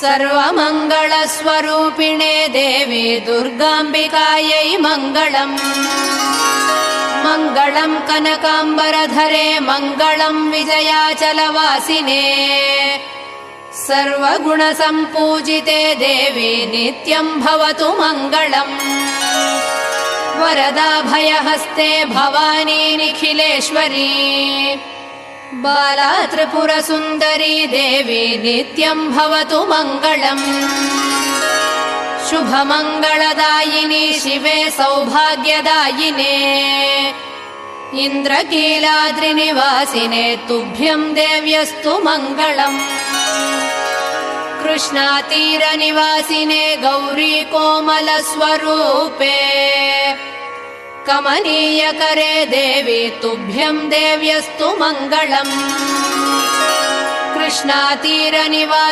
सर्वमङ्गलस्वरूपिणे देवी दुर्गाम्बिकायै मङ्गलम्। मङ्गलम् कनकाम्बरधरे मङ्गलम् विजयाचलवासिने सर्वगुणसम्पूजिते देवी नित्यम् भवतु मङ्गलम्। वरदाभयहस्ते भवानी निखिलेश्वरी बाला त्रिपुरसुन्दरी देवी नित्यम् भवतु मङ्गलम्। शुभमङ्गलदायिनी शिवे सौभाग्यदायिने इन्द्रकीलाद्रिनिवासिने तुभ्यम् देव्यस्तु मङ्गलम्। कृष्णातीरनिवासिने गौरी कोमलस्वरूपे कमनीयकरे देवी तुभ्यम् देव्यस्तु मङ्गलम्। कृष्णातीरनिवासिने